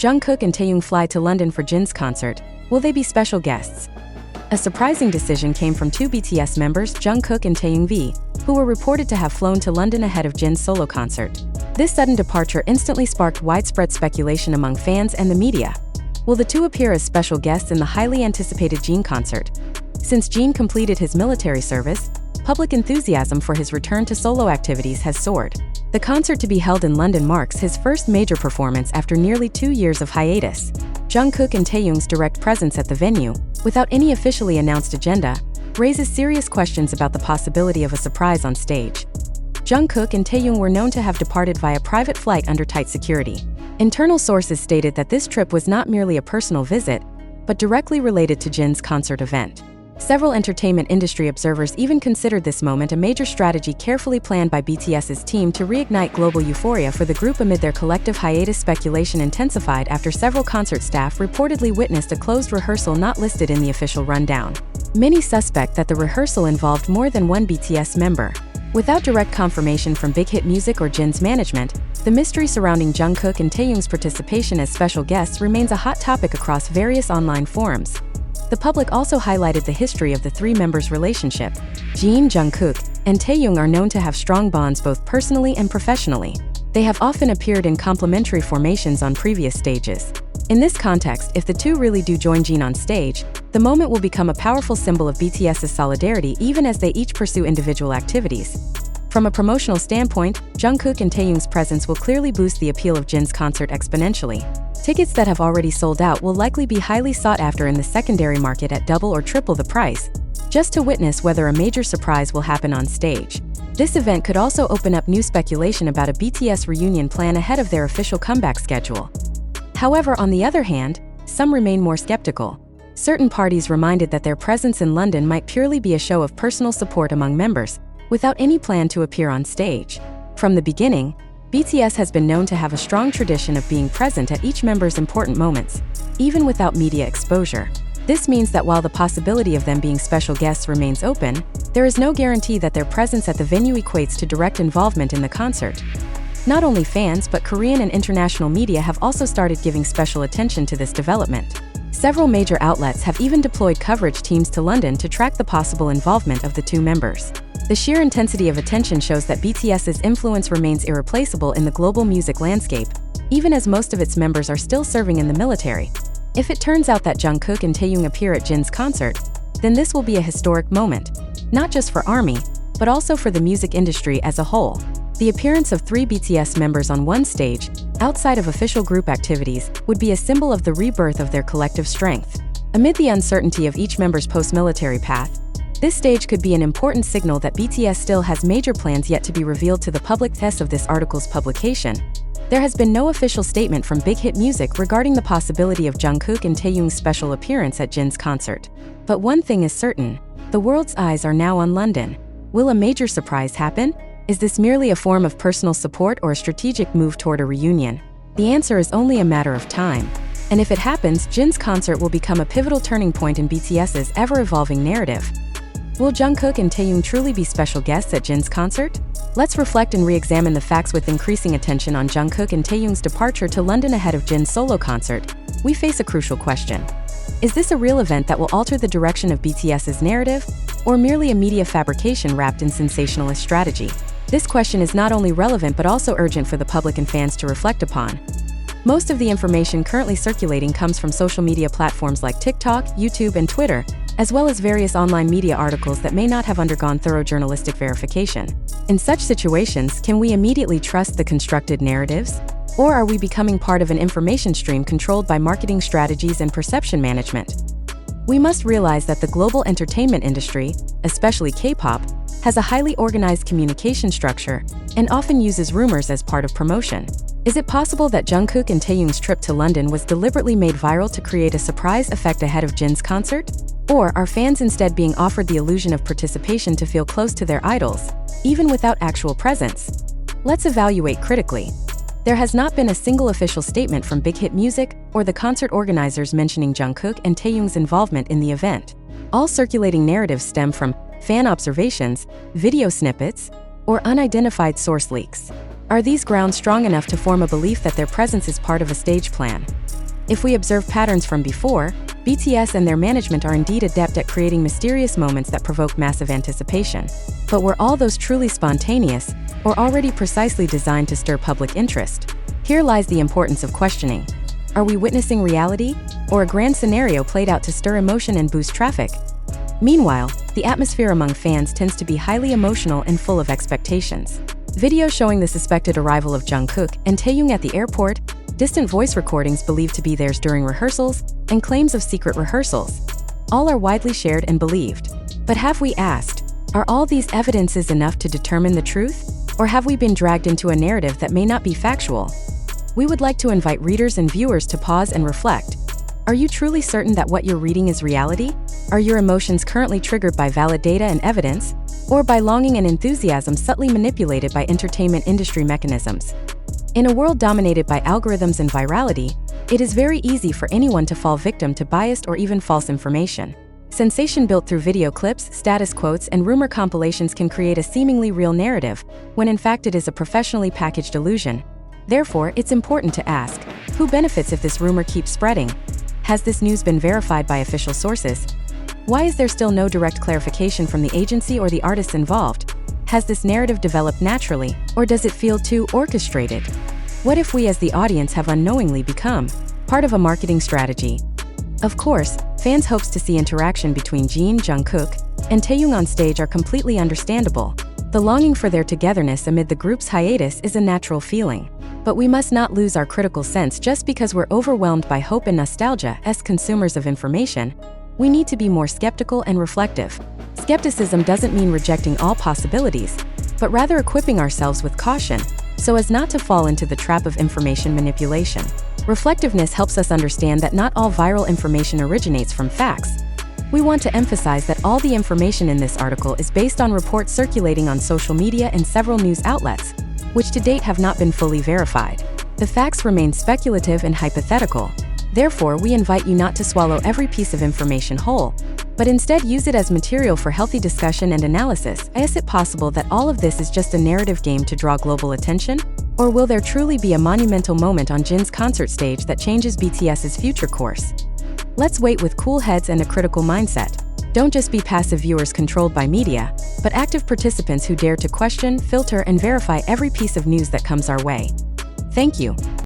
Jungkook and Taeyong fly to London for Jin's concert. Will they be special guests? A surprising decision came from two BTS members, Jungkook and Taeyong, who were reported to have flown to London ahead of Jin's solo concert. This sudden departure instantly sparked widespread speculation among fans and the media. Will the two appear as special guests in the highly anticipated Jin concert? Since Jin completed his military service, public enthusiasm for his return to solo activities has soared. The concert to be held in London marks his first major performance after nearly 2 years of hiatus. Jungkook and Taeyong's direct presence at the venue, without any officially announced agenda, raises serious questions about the possibility of a surprise on stage. Jungkook and Taeyong were known to have departed via private flight under tight security. Internal sources stated that this trip was not merely a personal visit, but directly related to Jin's concert event. Several entertainment industry observers even considered this moment a major strategy carefully planned by BTS's team to reignite global euphoria for the group amid their collective hiatus. Speculation intensified after several concert staff reportedly witnessed a closed rehearsal not listed in the official rundown. Many suspect that the rehearsal involved more than one BTS member. Without direct confirmation from Big Hit Music or Jin's management, the mystery surrounding Jungkook and Taeyong's participation as special guests remains a hot topic across various online forums. The public also highlighted the history of the three members' relationship. Jin, Jungkook, and Taeyong are known to have strong bonds both personally and professionally. They have often appeared in complementary formations on previous stages. In this context, if the two really do join Jin on stage, the moment will become a powerful symbol of BTS's solidarity even as they each pursue individual activities. From a promotional standpoint, Jungkook and Taeyong's presence will clearly boost the appeal of Jin's concert exponentially. Tickets that have already sold out will likely be highly sought after in the secondary market at double or triple the price, just to witness whether a major surprise will happen on stage. This event could also open up new speculation about a BTS reunion plan ahead of their official comeback schedule. However, on the other hand, some remain more skeptical. Certain parties reminded that their presence in London might purely be a show of personal support among members, without any plan to appear on stage. From the beginning, BTS has been known to have a strong tradition of being present at each member's important moments, even without media exposure. This means that while the possibility of them being special guests remains open, there is no guarantee that their presence at the venue equates to direct involvement in the concert. Not only fans but Korean and international media have also started giving special attention to this development. Several major outlets have even deployed coverage teams to London to track the possible involvement of the two members. The sheer intensity of attention shows that BTS's influence remains irreplaceable in the global music landscape, even as most of its members are still serving in the military. If it turns out that Jungkook and Taeyong appear at Jin's concert, then this will be a historic moment, not just for ARMY, but also for the music industry as a whole. The appearance of three BTS members on one stage, outside of official group activities, would be a symbol of the rebirth of their collective strength. Amid the uncertainty of each member's post-military path, this stage could be an important signal that BTS still has major plans yet to be revealed to the public. As of this article's publication, there has been no official statement from Big Hit Music regarding the possibility of Jungkook and Taeyong's special appearance at Jin's concert. But one thing is certain, the world's eyes are now on London. Will a major surprise happen? Is this merely a form of personal support or a strategic move toward a reunion? The answer is only a matter of time. And if it happens, Jin's concert will become a pivotal turning point in BTS's ever-evolving narrative. Will Jungkook and Taeyong truly be special guests at Jin's concert? Let's reflect and re-examine the facts. With increasing attention on Jungkook and Taeyong's departure to London ahead of Jin's solo concert, we face a crucial question. Is this a real event that will alter the direction of BTS's narrative, or merely a media fabrication wrapped in sensationalist strategy? This question is not only relevant but also urgent for the public and fans to reflect upon. Most of the information currently circulating comes from social media platforms like TikTok, YouTube, and Twitter, as well as various online media articles that may not have undergone thorough journalistic verification. In such situations, can we immediately trust the constructed narratives? Or are we becoming part of an information stream controlled by marketing strategies and perception management? We must realize that the global entertainment industry, especially K-pop, has a highly organized communication structure and often uses rumors as part of promotion. Is it possible that Jungkook and Taeyong's trip to London was deliberately made viral to create a surprise effect ahead of Jin's concert? Or are fans instead being offered the illusion of participation to feel close to their idols, even without actual presence? Let's evaluate critically. There has not been a single official statement from Big Hit Music or the concert organizers mentioning Jungkook and Taeyong's involvement in the event. All circulating narratives stem from fan observations, video snippets, or unidentified source leaks. Are these grounds strong enough to form a belief that their presence is part of a stage plan? If we observe patterns from before, BTS and their management are indeed adept at creating mysterious moments that provoke massive anticipation. But were all those truly spontaneous, or already precisely designed to stir public interest? Here lies the importance of questioning. Are we witnessing reality, or a grand scenario played out to stir emotion and boost traffic? Meanwhile, the atmosphere among fans tends to be highly emotional and full of expectations. Videos showing the suspected arrival of Jungkook and Taeyong at the airport, distant voice recordings believed to be theirs during rehearsals, and claims of secret rehearsals. All are widely shared and believed. But have we asked, are all these evidences enough to determine the truth? Or have we been dragged into a narrative that may not be factual? We would like to invite readers and viewers to pause and reflect. Are you truly certain that what you're reading is reality? Are your emotions currently triggered by valid data and evidence, or by longing and enthusiasm subtly manipulated by entertainment industry mechanisms? In a world dominated by algorithms and virality, it is very easy for anyone to fall victim to biased or even false information. Sensation built through video clips, status quotes, and rumor compilations can create a seemingly real narrative, when in fact it is a professionally packaged illusion. Therefore, it's important to ask, who benefits if this rumor keeps spreading? Has this news been verified by official sources? Why is there still no direct clarification from the agency or the artists involved? Has this narrative developed naturally, or does it feel too orchestrated? What if we as the audience have unknowingly become part of a marketing strategy? Of course, fans' hopes to see interaction between Jin, Jungkook, and Taeyong on stage are completely understandable. The longing for their togetherness amid the group's hiatus is a natural feeling. But we must not lose our critical sense just because we're overwhelmed by hope and nostalgia as consumers of information. We need to be more skeptical and reflective. Skepticism doesn't mean rejecting all possibilities, but rather equipping ourselves with caution, so as not to fall into the trap of information manipulation. Reflectiveness helps us understand that not all viral information originates from facts. We want to emphasize that all the information in this article is based on reports circulating on social media and several news outlets, which to date have not been fully verified. The facts remain speculative and hypothetical. Therefore, we invite you not to swallow every piece of information whole, but instead use it as material for healthy discussion and analysis. Is it possible that all of this is just a narrative game to draw global attention? Or will there truly be a monumental moment on Jin's concert stage that changes BTS's future course? Let's wait with cool heads and a critical mindset. Don't just be passive viewers controlled by media, but active participants who dare to question, filter, and verify every piece of news that comes our way. Thank you.